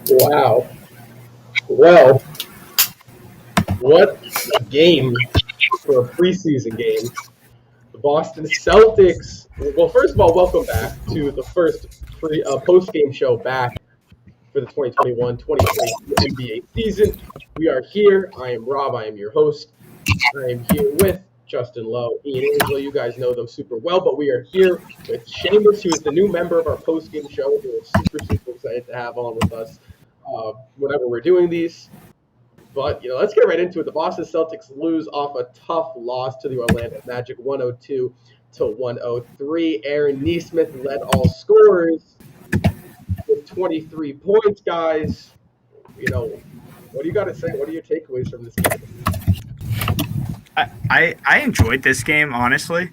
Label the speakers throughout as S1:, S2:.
S1: Wow. Well, what a game for a preseason game. The Boston Celtics. Well, first of all, welcome back to the first post-game show back for the 2021-2022 NBA season. We are here. I am Rob. I am your host. I am here with Justin Lowe, Ian Angelo. You guys know them super well, but we are here with Seamus, who is the new member of our post-game show. We're super excited to have on with us whenever we're doing these. But let's get right into it. The Boston Celtics lose off a tough loss to the Orlando Magic, 102-103. Aaron NESMITH led all scorers with 23 points, guys. What do you got to say? What are your takeaways from this game?
S2: I enjoyed this game, honestly.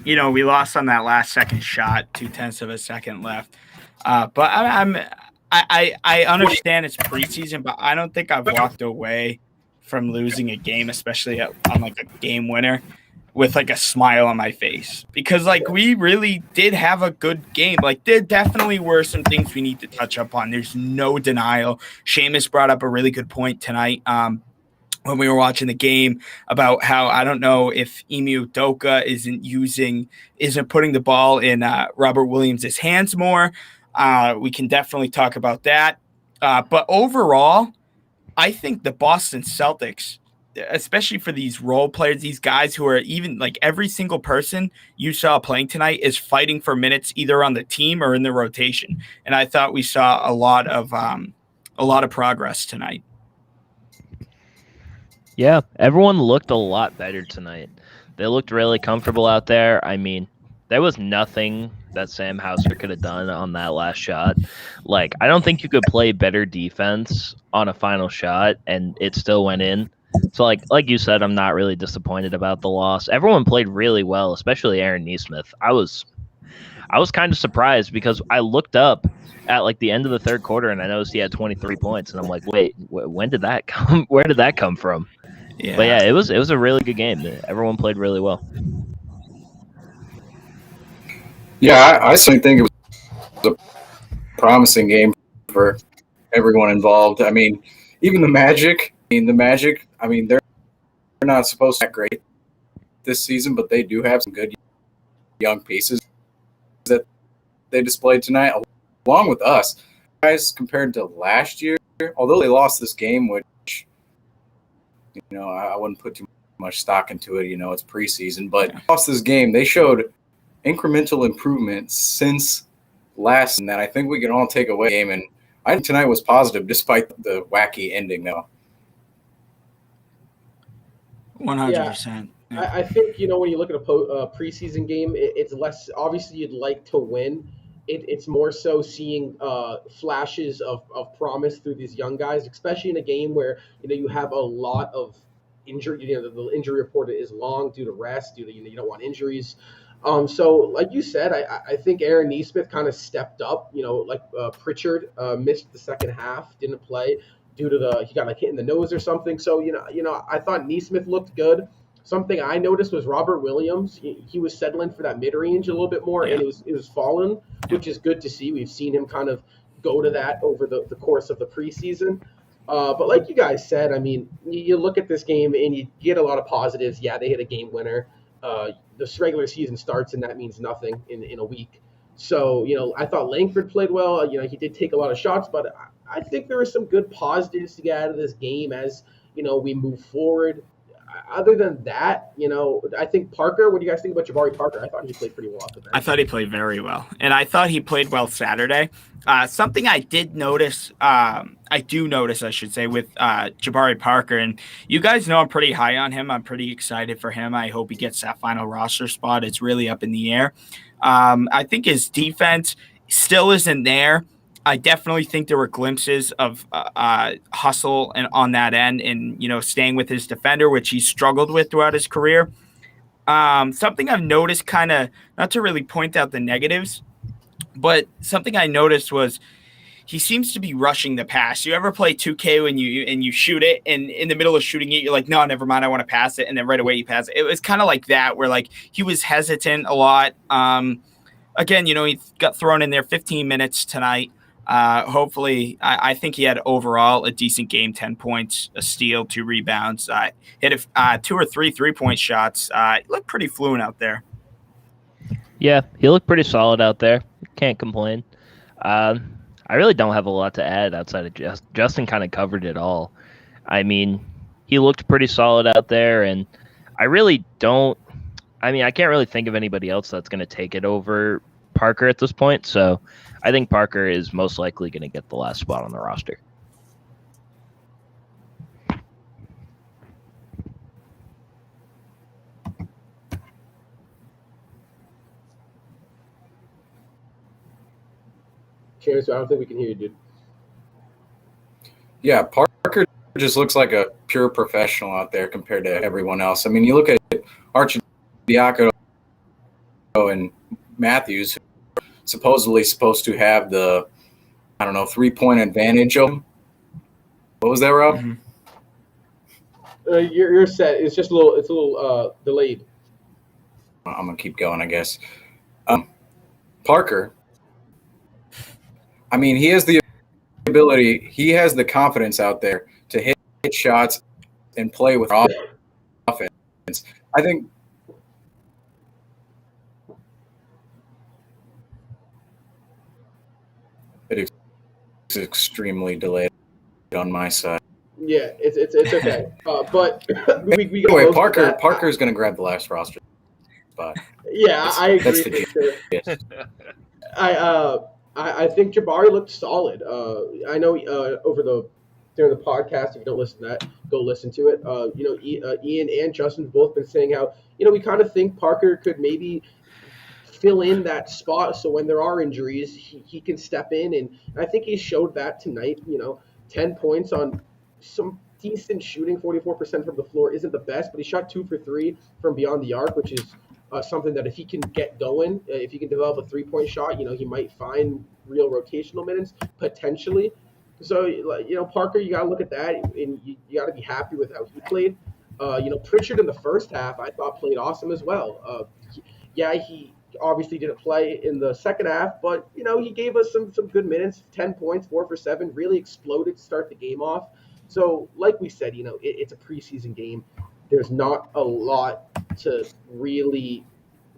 S2: We lost on that last second shot, 0.2 of a second left. But I understand it's preseason, but I don't think I've walked away from losing a game, especially on like a game winner, with like a smile on my face, because like we really did have a good game. Like there definitely were some things we need to touch up on. There's no denial. Seamus brought up a really good point tonight when we were watching the game about how I don't know if Ime Udoka isn't putting the ball in Robert Williams' hands more. We can definitely talk about that. But overall, I think the Boston Celtics, especially for these role players, these guys who are even like every single person you saw playing tonight is fighting for minutes either on the team or in the rotation. And I thought we saw a lot of progress tonight.
S3: Yeah, everyone looked a lot better tonight. They looked really comfortable out there. I mean, there was nothing that Sam Hauser could have done on that last shot. Like, I don't think you could play better defense on a final shot and it still went in. So, like you said, I'm not really disappointed about the loss. Everyone played really well, especially Aaron NESMITH. I was kind of surprised because I looked up at like the end of the third quarter and I noticed he had 23 points, and I'm like, wait, when did that come? Where did that come from? Yeah. But yeah, it was a really good game. Everyone played really well.
S4: Yeah, I certainly think it was a promising game for everyone involved. I mean, even the Magic. They're not supposed to be that great this season, but they do have some good young pieces that they displayed tonight, along with us. Guys, compared to last year, although they lost this game, which I wouldn't put too much stock into it. It's preseason, but lost this game. They showed incremental improvement since last, and that I think we can all take away game. And I think tonight was positive, despite the wacky ending, though.
S2: 100%.
S1: Yeah. I think when you look at a preseason game, it's less obviously you'd like to win. It's more so seeing flashes of promise through these young guys, especially in a game where you have a lot of injury. The injury report is long due to rest, due to you don't want injuries. So like you said, I think Aaron NESMITH kind of stepped up. Pritchard missed the second half, didn't play due to he got like hit in the nose or something. So I thought NESMITH looked good. Something I noticed was Robert Williams. He was settling for that mid-range a little bit more, and it was falling, which is good to see. We've seen him kind of go to that over the course of the preseason. But like you guys said, I mean, you look at this game and you get a lot of positives. Yeah, they hit a game winner. The regular season starts, and that means nothing in a week. So, I thought Langford played well. He did take a lot of shots, but I think there were some good positives to get out of this game as, we move forward. Other than that, I think Parker, what do you guys think about Jabari Parker? I thought he played pretty well off the bench.
S2: I thought he played very well. And I thought he played well Saturday. Something I did notice, I should say, with Jabari Parker. And you guys know I'm pretty high on him. I'm pretty excited for him. I hope he gets that final roster spot. It's really up in the air. I think his defense still isn't there. I definitely think there were glimpses of hustle and on that end and, staying with his defender, which he struggled with throughout his career. Something I've noticed, kind of, not to really point out the negatives, but something I noticed was he seems to be rushing the pass. You ever play 2K when you shoot it, and in the middle of shooting it, you're like, no, never mind, I want to pass it, and then right away you pass it. It was kind of like that, where like he was hesitant a lot. again, he got thrown in there 15 minutes tonight. Hopefully, I think he had overall a decent game, 10 points, a steal, 2 rebounds, hit 2 or 3 3-point shots. He looked pretty fluent out there.
S3: Yeah, he looked pretty solid out there. Can't complain. I really don't have a lot to add outside of Justin kind of covered it all. I mean, he looked pretty solid out there, and I can't really think of anybody else that's going to take it over Parker at this point, so I think Parker is most likely going to get the last spot on the roster.
S1: Cheers, I don't think we can hear you, dude.
S4: Yeah, Parker just looks like a pure professional out there compared to everyone else. I mean, you look at Archidiaco and Matthews, who are supposedly supposed to have the, 3-point advantage of them. What was that, Rob?
S1: Mm-hmm. You're set. It's just a little delayed.
S4: I'm gonna keep going, I guess. Parker, I mean, he has the ability, he has the confidence out there to hit shots and play with offense. I think it's extremely delayed on my side.
S1: Yeah, it's okay. But we
S4: anyway, Parker's going to grab the last roster spot.
S1: Yeah, I agree. That's the sure. I think Jabari looked solid. I know during the podcast, if you don't listen to that, go listen to it. Ian and Justin have both been saying how we kind of think Parker could maybe fill in that spot, so when there are injuries, he can step in, and I think he showed that tonight. 10 points on some decent shooting, 44% from the floor isn't the best, but he shot 2 for 3 from beyond the arc, which is something that if he can get going, if he can develop a 3-point shot, he might find real rotational minutes potentially. So, Parker, you got to look at that, and you got to be happy with how he played. Pritchard in the first half, I thought played awesome as well. He obviously didn't play in the second half, but, he gave us some good minutes, 10 points, 4 for 7, really exploded to start the game off. So, like we said, it's a preseason game. There's not a lot to really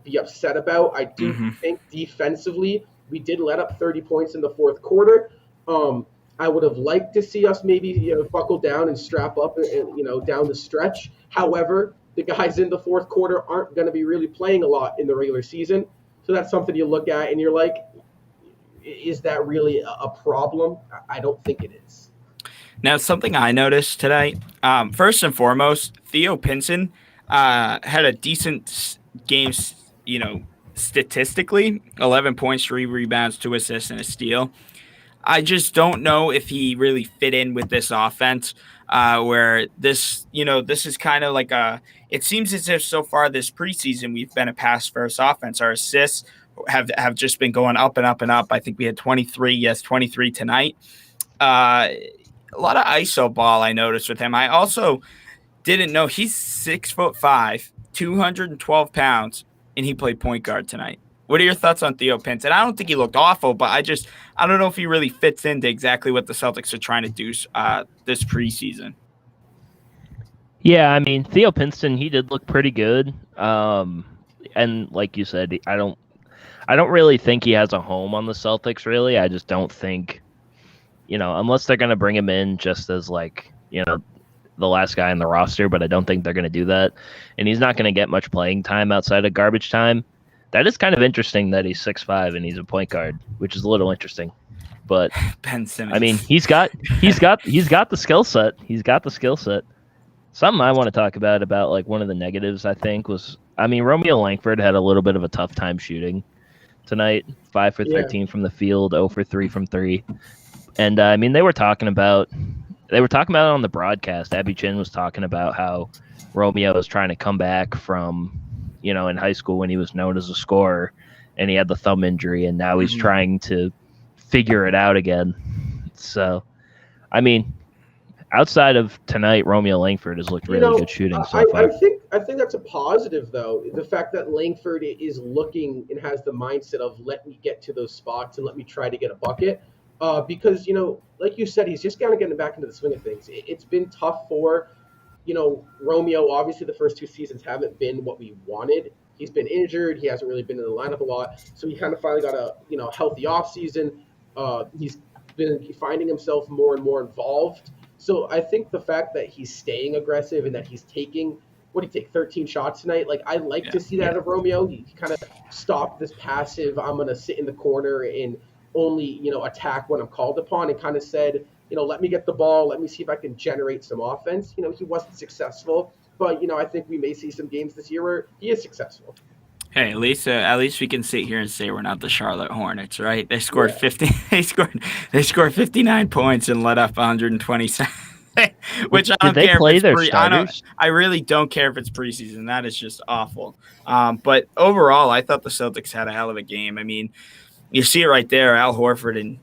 S1: be upset about. I do think defensively, we did let up 30 points in the fourth quarter. I would have liked to see us maybe buckle down and strap up, down the stretch. However, the guys in the fourth quarter aren't going to be really playing a lot in the regular season. So that's something you look at and you're like, is that really a problem? I don't think it is.
S2: Now, something I noticed today, first and foremost, Theo Pinson had a decent game, statistically, 11 points, 3 rebounds, 2 assists, and a steal. I just don't know if he really fit in with this offense, where this is kind of like it seems as if so far this preseason we've been a pass-first offense. Our assists have just been going up and up and up. I think we had 23 tonight. A lot of ISO ball I noticed with him. I also didn't know he's 6'5", 212 pounds, and he played point guard tonight. What are your thoughts on Theo Pinson? I don't think he looked awful, but I don't know if he really fits into exactly what the Celtics are trying to do this preseason.
S3: Yeah, I mean, Theo Pinson, he did look pretty good. And like you said, I don't really think he has a home on the Celtics, really. I just don't think, unless they're going to bring him in just as the last guy on the roster, but I don't think they're going to do that. And he's not going to get much playing time outside of garbage time. That is kind of interesting that he's 6'5" and he's a point guard, which is a little interesting. But
S2: Ben Simmons.
S3: I mean, he's got the skill set. He's got the skill set. Something I want to talk about one of the negatives, I think, was, Romeo Langford had a little bit of a tough time shooting tonight. 5 for 13 from the field, 0 for 3 from 3. And they were talking about it on the broadcast. Abby Chin was talking about how Romeo was trying to come back from, in high school when he was known as a scorer, and he had the thumb injury, and now he's trying to figure it out again. So, outside of tonight, Romeo Langford has looked really good shooting so far.
S1: I think I think that's a positive, though. The fact that Langford is looking and has the mindset of let me get to those spots and let me try to get a bucket. Because like you said, he's just kind of getting back into the swing of things. It's been tough for Romeo. Obviously, the first 2 seasons haven't been what we wanted. He's been injured. He hasn't really been in the lineup a lot. So he kind of finally got a healthy offseason. He's been finding himself more and more involved. So I think the fact that he's staying aggressive and that he's taking, what did he take, 13 shots tonight? Like, I like to see that out of Romeo. He kind of stopped this passive, I'm going to sit in the corner and only, attack when I'm called upon, and kind of said, let me get the ball. Let me see if I can generate some offense. He wasn't successful, but, I think we may see some games this year where he is successful.
S2: Hey, at least we can sit here and say we're not the Charlotte Hornets, right? They scored 50. They scored 59 points and let up 127. Which I don't
S3: Did they
S2: care
S3: play
S2: if it's
S3: their starters?
S2: I really don't care if it's preseason. That is just awful. But overall, I thought the Celtics had a hell of a game. I mean, you see it right there. Al Horford and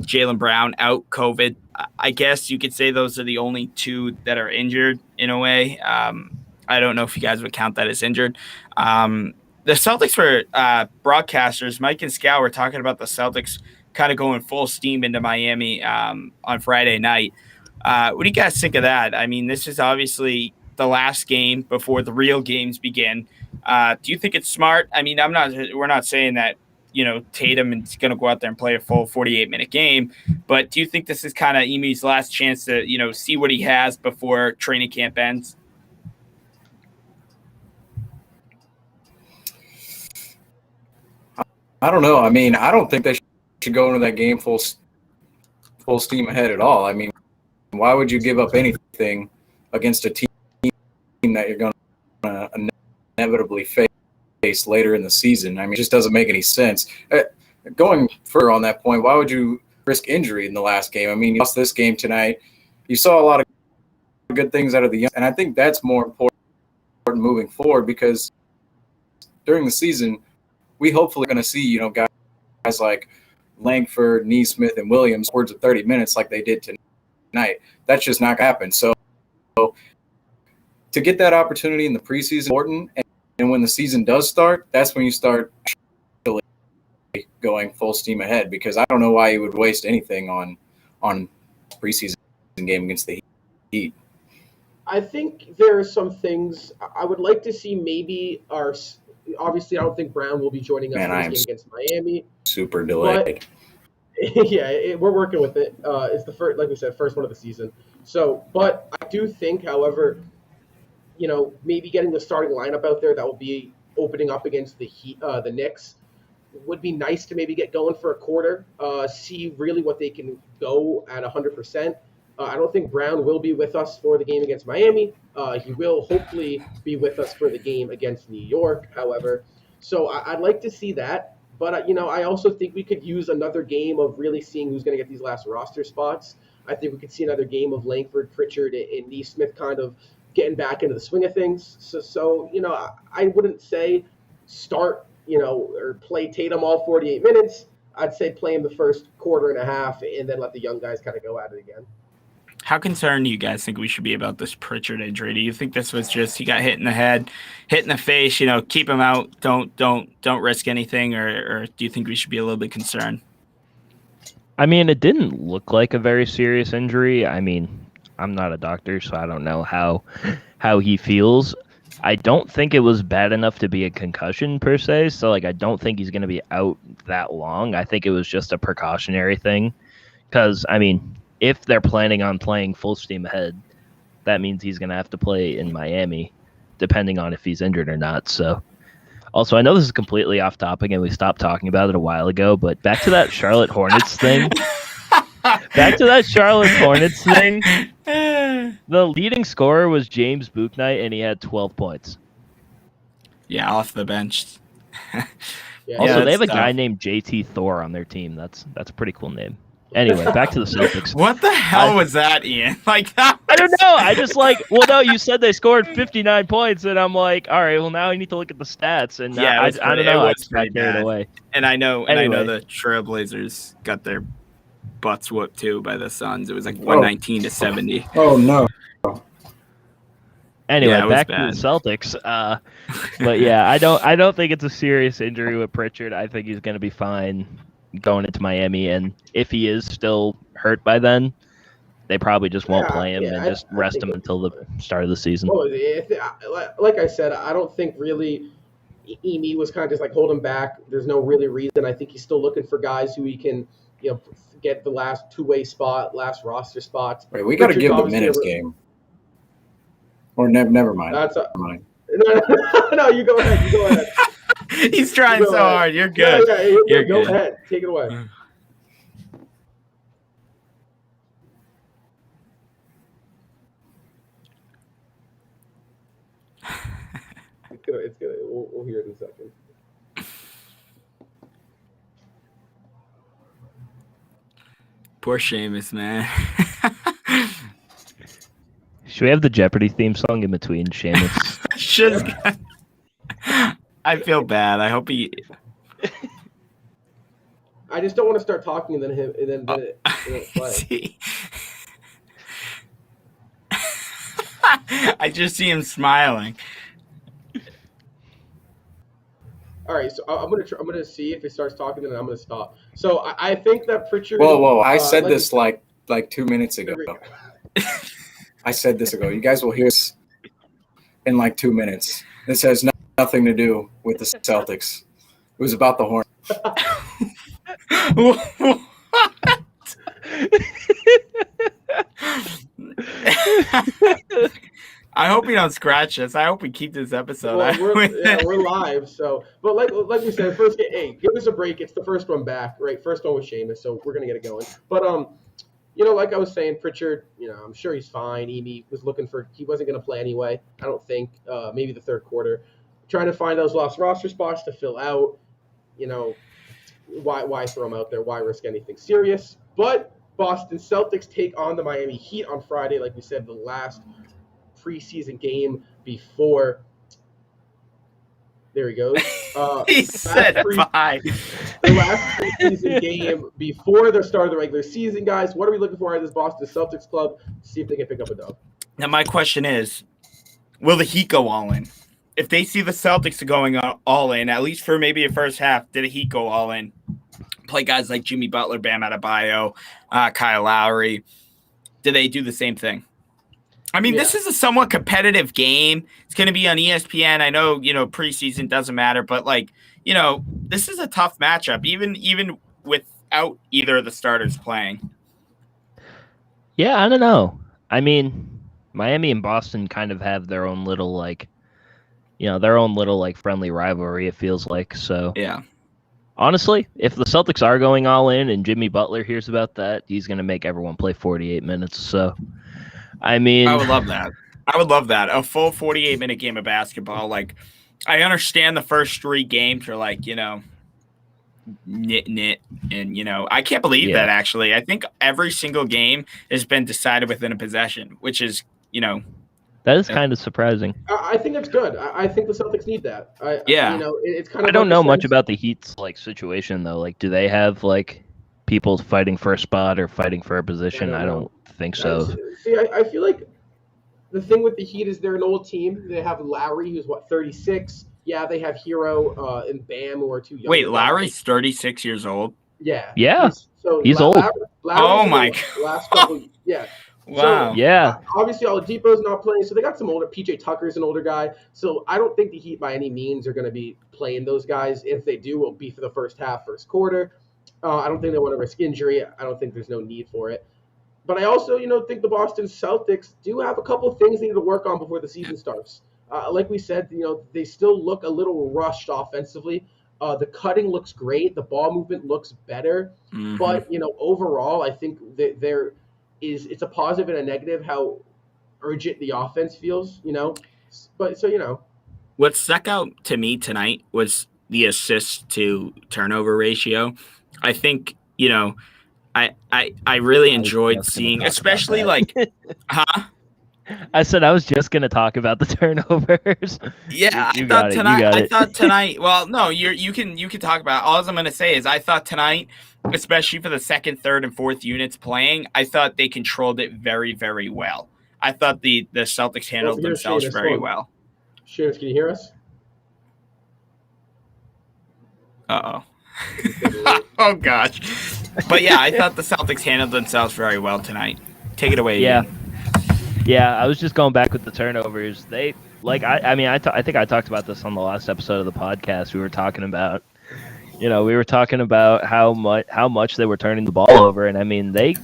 S2: Jaylen Brown out COVID. I guess you could say those are the only two that are injured in a way. I don't know if you guys would count that as injured. The Celtics were broadcasters. Mike and Scow were talking about the Celtics kind of going full steam into Miami on Friday night. What do you guys think of that? I mean, this is obviously the last game before the real games begin. Do you think it's smart? I mean, we're not saying that, Tatum is going to go out there and play a full 48-minute game, but do you think this is kind of Imi's last chance to, see what he has before training camp ends?
S4: I don't know. I mean, I don't think they should go into that game full steam ahead at all. I mean, why would you give up anything against a team that you're going to inevitably face later in the season? I mean, it just doesn't make any sense. Going further on that point, why would you risk injury in the last game? I mean, you lost this game tonight. You saw a lot of good things out of the young, and I think that's more important moving forward, because during the season, we hopefully going to see, guys like Langford, NESMITH, and Williams upwards of 30 minutes like they did tonight. That's just not going to happen. So to get that opportunity in the preseason is important, and when the season does start, that's when you start going full steam ahead, because I don't know why you would waste anything on preseason game against the Heat.
S1: I think there are some things I would like to see. Maybe obviously, I don't think Brown will be joining us for this game against Miami.
S4: Super delayed.
S1: But, yeah, we're working with it. It's the first, like we said, first one of the season. So, but I do think, however, maybe getting the starting lineup out there that will be opening up against the Knicks would be nice to maybe get going for a quarter. See really what they can go at 100%. I don't think Brown will be with us for the game against Miami. He will hopefully be with us for the game against New York, however. So I'd like to see that. But, I also think we could use another game of really seeing who's going to get these last roster spots. I think we could see another game of Langford, Pritchard, and NESMITH kind of getting back into the swing of things. So I wouldn't say start, or play Tatum all 48 minutes. I'd say play him the first quarter and a half and then let the young guys kind of go at it again.
S2: How concerned do you guys think we should be about this Pritchard injury? Do you think this was just he got hit in the head, hit in the face? Keep him out. Don't risk anything, or do you think we should be a little bit concerned?
S3: I mean, it didn't look like a very serious injury. I mean, I'm not a doctor, so I don't know how he feels. I don't think it was bad enough to be a concussion per se. So I don't think he's going to be out that long. I think it was just a precautionary thing, because I mean, if they're planning on playing full steam ahead, that means he's going to have to play in Miami, depending on if he's injured or not. So, also, I know this is completely off topic and we stopped talking about it a while ago, but back to that Charlotte Hornets thing. The leading scorer was James Bouknight, and he had 12 points.
S2: Yeah, off the bench.
S3: Also, they have a guy named JT Thor on their team. That's a pretty cool name. Anyway, back to the Celtics.
S2: What the hell was that, Ian? I
S3: don't know. I just no, you said they scored 59 points, and I'm like, all right, well, now I need to look at the stats. And I don't know. I just got carried away.
S2: And I know the Trailblazers got their butts whooped, too, by the Suns. It was 119-70.
S4: Oh, no.
S3: Anyway,
S2: Yeah, it was
S3: back to
S2: bad.
S3: the Celtics. But yeah, I don't think it's a serious injury with Pritchard. I think he's going to be fine going into Miami, and if he is still hurt by then, they probably just won't play him and just
S1: I
S3: rest
S1: think
S3: him
S1: it'll be
S3: until the
S1: fine.
S3: start of the season.
S1: Well, like I said, I don't think really Emi was kind of just like hold him back. There's no really reason. I think he's still looking for guys who he can, get the last two-way spot, last roster spots.
S4: Wait, we got to
S1: Pritchard's
S4: give the
S1: obviously
S4: minutes game. Or never mind.
S1: That's
S4: Never mind.
S1: no, you go ahead. You go ahead.
S2: He's trying
S1: You go
S2: so
S1: ahead.
S2: hard. You're good.
S1: Yeah,
S2: You're
S1: go
S2: good.
S1: ahead. Take it away. It's gonna. We'll hear it in a second.
S2: Poor Seamus, man.
S3: Should we have the Jeopardy theme song in between Seamus?
S2: Should. I feel bad. I hope he.
S1: I just don't want to start talking and then it won't play.
S2: See? I just see him smiling.
S1: All right, so I'm gonna see if it starts talking, and then I'm gonna stop. So I think that Pritchard.
S4: Whoa! I said
S1: like
S4: this like 2 minutes ago. I said this ago. You guys will hear this in like 2 minutes. This has nothing to do with the Celtics. It was about the Hornets.
S2: I hope you don't scratch us. I hope we keep this episode.
S1: Well, we're live, so but like we said, first game. Hey, give us a break. It's the first one back, right? First one with Seamus, so we're gonna get it going. But like I was saying, Pritchard, I'm sure he's fine. Emi was he wasn't gonna play anyway. I don't think. Maybe the third quarter, trying to find those lost roster spots to fill out. Why throw him out there? Why risk anything serious? But Boston Celtics take on the Miami Heat on Friday, like we said, the last preseason game before. There he goes.
S2: He said bye.
S1: The last preseason game before the start of the regular season, guys. What are we looking for at this Boston Celtics club? See if they can pick up a dub.
S2: Now, my question is, will the Heat go all in? If they see the Celtics going all in, at least for maybe a first half, did the Heat go all in? Play guys like Jimmy Butler, Bam Adebayo, Kyle Lowry. Did they do the same thing? I mean, This is a somewhat competitive game. It's going to be on ESPN. I know, preseason doesn't matter, but this is a tough matchup, even without either of the starters playing.
S3: Yeah, I don't know. I mean, Miami and Boston kind of have their own little friendly rivalry, it feels like. So
S2: yeah.
S3: Honestly, if the Celtics are going all in and Jimmy Butler hears about that, he's going to make everyone play 48 minutes. So, I mean,
S2: I would love that. A full 48-minute game of basketball. Like, I understand the first 3 games are like, nit. And, I can't believe that, actually. I think every single game has been decided within a possession, which is,
S3: that is kind of surprising.
S1: I think it's good. I think the Celtics need that. It's kind of.
S3: I don't know much about the Heat's situation though. Like, do they have people fighting for a spot or fighting for a position? I don't think so.
S1: See, I feel like the thing with the Heat is they're an old team. They have Lowry, who's 36. Yeah, they have Hero and Bam, who are too young.
S2: Wait, Lowry's 36 years old.
S1: Yeah.
S3: He's old.
S2: Oh my god.
S1: Last couple. Yeah.
S2: Wow.
S1: So,
S3: yeah.
S1: Obviously, Oladipo's not playing, so they got some older. PJ Tucker's an older guy, so I don't think the Heat by any means are going to be playing those guys. If they do, it'll be for the first half, first quarter. I don't think they want to risk injury. I don't think there's no need for it. But I also, think the Boston Celtics do have a couple of things they need to work on before the season starts. Like we said, they still look a little rushed offensively. The cutting looks great. The ball movement looks better. Mm-hmm. But, overall, I think that it's a positive and a negative how urgent the offense feels, But
S2: what stuck out to me tonight was the assist to turnover ratio. I think, I really enjoyed seeing, especially I
S3: said I was just gonna talk about the turnovers.
S2: Yeah, I thought tonight. Well, no, you can talk about it. All I'm gonna say is I thought tonight, especially for the second, third, and fourth units playing, I thought they controlled it very, very well. I thought the Celtics handled
S1: here's
S2: themselves
S1: Seamus.
S2: very
S1: Hold on.
S2: well.
S1: Seamus, can you hear us?
S2: Uh-oh. Oh, gosh. But, yeah, I thought the Celtics handled themselves very well tonight. Take it away,
S3: Yeah.
S2: Ian.
S3: Yeah, I was just going back with the turnovers. They I think I talked about this on the last episode of the podcast. We were talking about how much they were turning the ball over, and I mean they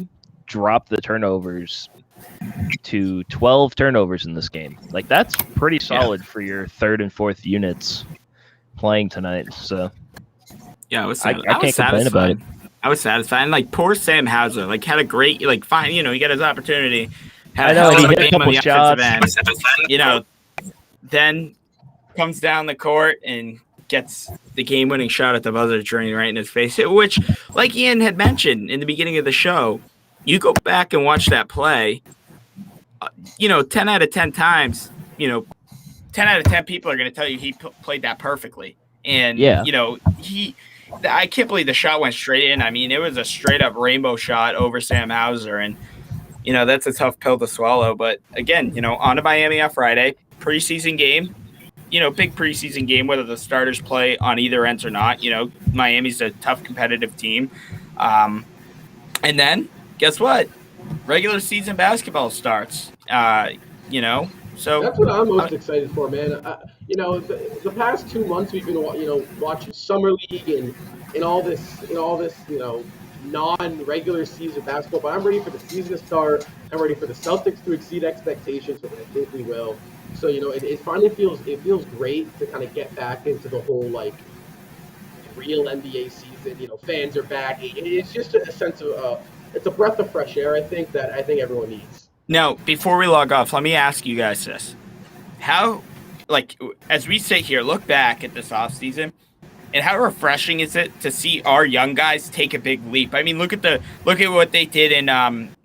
S3: dropped the turnovers to 12 turnovers in this game. Like that's pretty solid for your third and fourth units playing tonight. So
S2: yeah,
S3: I can't complain about it.
S2: I was satisfied. And, like, poor Sam Hauser, like, had a great, like, fine, you know, he got his opportunity.
S3: I know, and he hit a couple shots.
S2: You know, then comes down the court and gets the game-winning shot at the buzzer turning right in his face, which, like Ian had mentioned in the beginning of the show, you go back and watch that play, 10 out of 10 times, 10 out of 10 people are going to tell you he played that perfectly. And, I can't believe the shot went straight in. I mean, it was a straight-up rainbow shot over Sam Hauser, and, that's a tough pill to swallow. But, again, on to Miami on Friday, preseason game, big preseason game, whether the starters play on either ends or not. Miami's a tough competitive team. And then, guess what? Regular season basketball starts, So
S1: that's what I'm most excited for, man. The past 2 months we've been, watching summer league and all this, non-regular season basketball. But I'm ready for the season to start. I'm ready for the Celtics to exceed expectations, which I think we will. So it finally feels great to kind of get back into the whole like real NBA season. Fans are back. It's just a sense of it's a breath of fresh air. I think everyone needs.
S2: Now, before we log off, let me ask you guys this. How, as we sit here, look back at this offseason, and how refreshing is it to see our young guys take a big leap? I mean, look at what they did in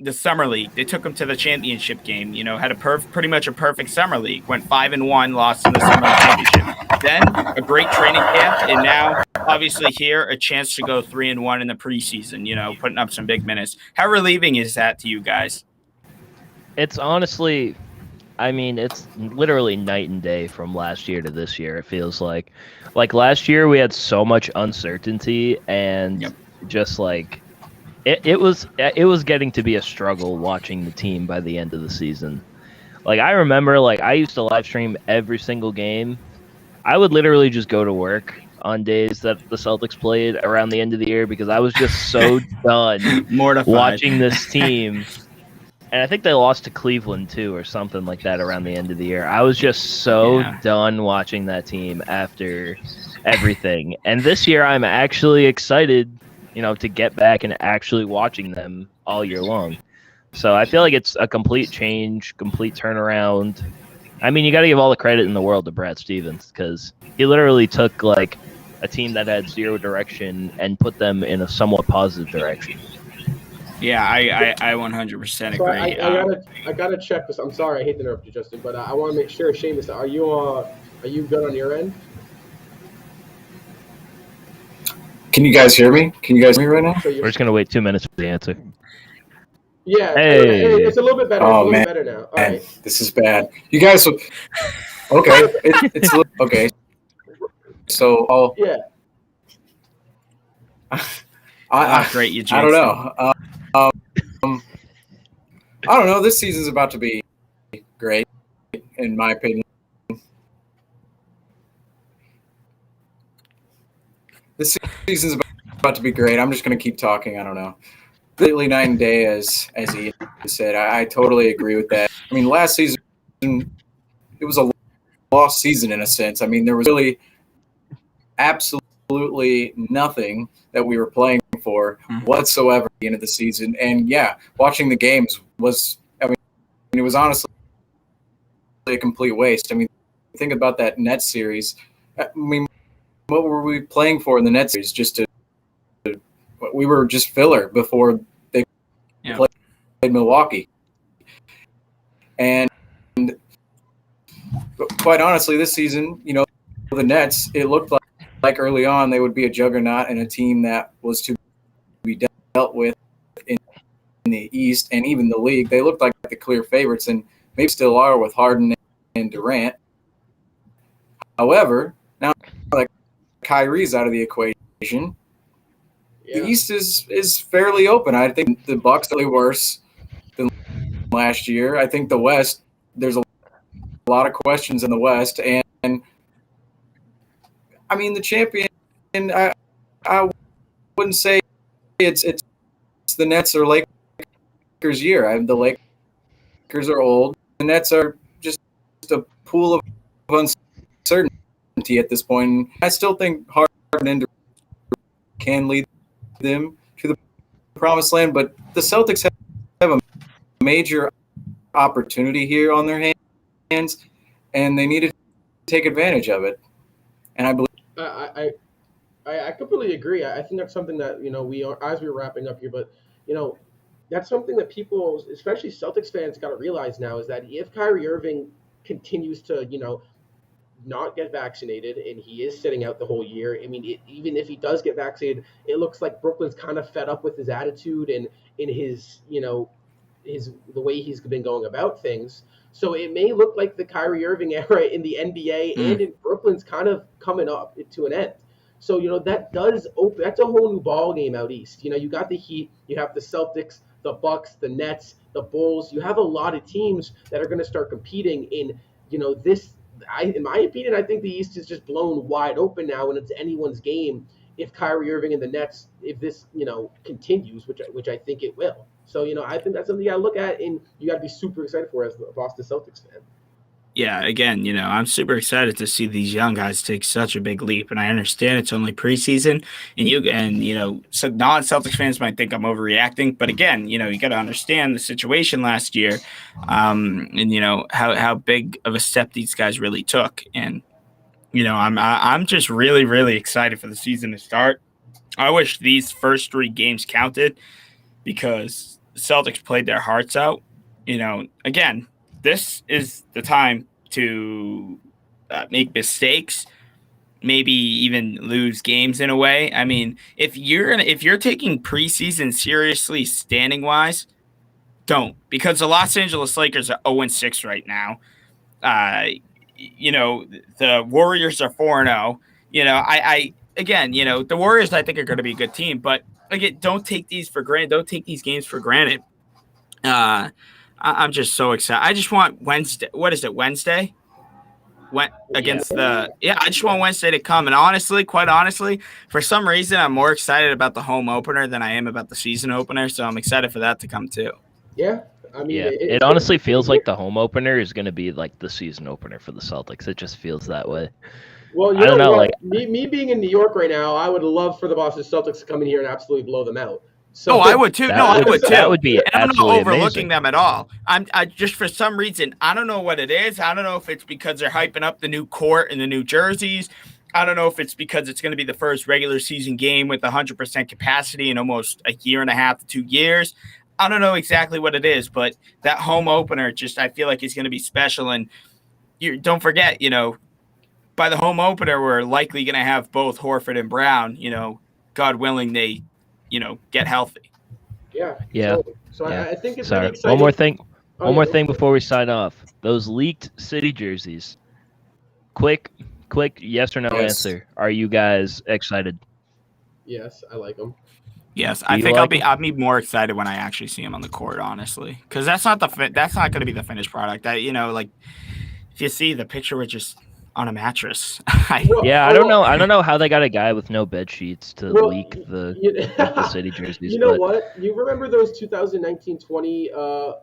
S2: the summer league. They took them to the championship game. Had pretty much a perfect summer league. Went 5-1, lost in the summer league championship. Then a great training camp, and now obviously here a chance to go 3-1 in the preseason. Putting up some big minutes. How relieving is that to you guys?
S3: It's honestly, it's literally night and day from last year to this year. It feels like last year we had so much uncertainty and just like it was getting to be a struggle watching the team by the end of the season. Like I remember, I used to live stream every single game. I would literally just go to work on days that the Celtics played around the end of the year because I was just so done
S2: mortified
S3: watching this team. And I think they lost to Cleveland, too, or something like that around the end of the year. I was just so done watching that team after everything. And this year, I'm actually excited, to get back and actually watching them all year long. So I feel like it's a complete change, complete turnaround. I mean, you got to give all the credit in the world to Brad Stevens because he literally took, a team that had zero direction and put them in a somewhat positive direction.
S2: Yeah, I 100% agree.
S1: I gotta check this. I'm sorry, I hate to interrupt you, Justin, but I want to make sure. Seamus, are you good on your end?
S4: Can you guys hear me? Can you guys hear me right now?
S3: We're just gonna wait 2 minutes for the answer.
S1: Yeah,
S3: hey.
S1: It's a little bit better.
S4: Oh, man.
S1: Better now. All
S4: Man,
S1: right.
S4: this is bad. You guys, okay? It's okay. So,
S1: yeah.
S2: Great, you
S4: I don't know. I don't know. This season's about to be great, in my opinion. This season's about to be great. I'm just going to keep talking. I don't know. Completely night and day, as Ian said. I totally agree with that. I mean, last season, it was a lost season in a sense. I mean, there was really absolutely nothing that we were playing for whatsoever at the end of the season. And yeah, watching the games was, it was honestly a complete waste. I mean, think about that Nets series. I mean, what were we playing for in the Nets series? We were just filler before they played Milwaukee. And quite honestly, this season, the Nets, it looked like early on they would be a juggernaut and a team that was to be dealt with in the East and even the league. They looked like the clear favorites, and maybe still are with Harden and Durant. However, now like Kyrie's out of the equation, the East is fairly open. I think the Bucks are worse than last year. I think the West, there's a lot of questions in the West, and I mean the champion. I wouldn't say it's the Nets or Lakers year. The Lakers are old. The Nets are just a pool of uncertainty at this point. I still think Harden and Durant can lead them to the promised land, but the Celtics have a major opportunity here on their hands, and they need to take advantage of it. And I believe
S1: I completely agree. I think that's something that we are as we're wrapping up here, but that's something that people, especially Celtics fans, got to realize now is that if Kyrie Irving continues to not get vaccinated and he is sitting out the whole year, I mean, even if he does get vaccinated, it looks like Brooklyn's kind of fed up with his attitude and in his the way he's been going about things. So it may look like the Kyrie Irving era in the NBA and in Brooklyn's kind of coming up to an end. So that does open. That's a whole new ball game out east. You got the Heat, you have the Celtics, the Bucks, the Nets, the Bulls. You have a lot of teams that are going to start competing in this. In my opinion, I think the East is just blown wide open now, and it's anyone's game if Kyrie Irving and the Nets, if this continues, which I think it will. So I think that's something you got to look at, and you got to be super excited for as a Boston Celtics fan.
S2: Yeah, again, I'm super excited to see these young guys take such a big leap, and I understand it's only preseason, and so non-Celtics fans might think I'm overreacting, but again, you got to understand the situation last year, and how big of a step these guys really took, and I'm just really, really excited for the season to start. I wish these first 3 games counted because the Celtics played their hearts out. Again, this is the time to make mistakes, maybe even lose games in a way. I mean, if you're taking preseason seriously, standing wise, don't, because the Los Angeles Lakers are 0-6 right now. The Warriors are 4-0. The Warriors I think are going to be a good team, but again, don't take these for granted. Don't take these games for granted. I'm just so excited. I just want Wednesday. What is it? Wednesday? I just want Wednesday to come. And quite honestly, for some reason, I'm more excited about the home opener than I am about the season opener. So I'm excited for that to come too.
S1: Yeah. I mean,
S3: it honestly feels like the home opener is going to be like the season opener for the Celtics. It just feels that way.
S1: Well, I don't know. Like me being in New York right now, I would love for the Boston Celtics to come in here and absolutely blow them out. So
S2: I would too. I would too.
S3: That would be absolutely
S2: I'm not overlooking
S3: amazing.
S2: them at all. I just, for some reason, I don't know what it is. I don't know if it's because they're hyping up the new court and the new jerseys. I don't know if it's because it's going to be the first regular season game with 100% capacity in almost a year and a half to 2 years. I don't know exactly what it is, but that home opener I feel like is going to be special. And don't forget, by the home opener, we're likely going to have both Horford and Brown, God willing, they get healthy.
S1: Yeah. So
S3: yeah.
S1: I think it's
S3: Sorry.
S1: really exciting.
S3: One more thing before we sign off. Those leaked City jerseys. Quick yes or no answer. Are you guys excited?
S1: Yes, I like them.
S2: Yes, I think I'll be more excited when I actually see them on the court, honestly, because that's not going to be the finished product. If you see the picture with just on a mattress.
S3: I don't know how they got a guy with no bed sheets to leak the City jerseys.
S1: You know what? You remember those 2019-20?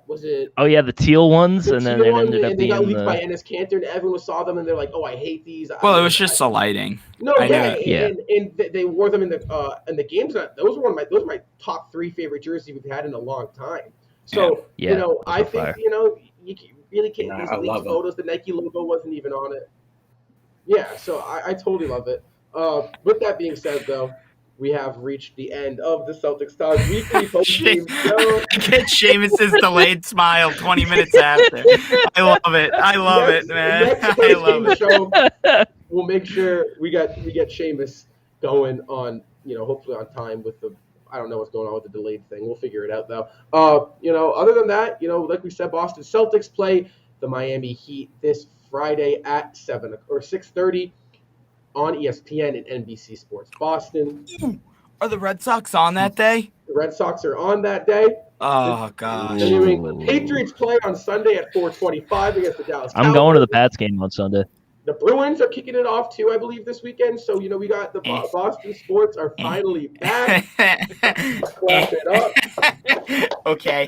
S1: Was it?
S3: Oh yeah, the teal ones, and then it ended up
S1: being. They got leaked by Enes Kanter, and everyone saw them, and they're like, "Oh, I hate these."
S2: Well, it was just a lighting.
S1: No, and they wore them in the games. Those were my top 3 favorite jerseys we've had in a long time. So I think you really can't use leaked photos. The Nike logo wasn't even on it. Yeah, so I totally love it. With that being said, though, we have reached the end of the Celtics Talk weekly post-game show.
S2: Get Seamus's delayed smile 20 minutes after. I love it, man. I love it.
S1: Show, we'll make sure we get Seamus going on, hopefully on time with the. I don't know what's going on with the delayed thing. We'll figure it out, though. Other than that, like we said, Boston Celtics play the Miami Heat this Friday at 7 or 6:30 on ESPN and NBC Sports Boston.
S2: Are the Red Sox on that day?
S1: The Red Sox are on that day.
S2: Oh
S1: The
S2: gosh.
S1: New England Patriots play on Sunday at 4:25 against the Dallas Cowboys.
S3: I'm going to the Pats game on Sunday.
S1: The Bruins are kicking it off too, I believe, this weekend. So, we got the Boston sports are finally back. Clap it up.
S2: Okay.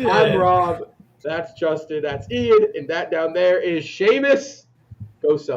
S1: I'm Rob. That's Justin. That's Ian. And that down there is Seamus. Go Celtics.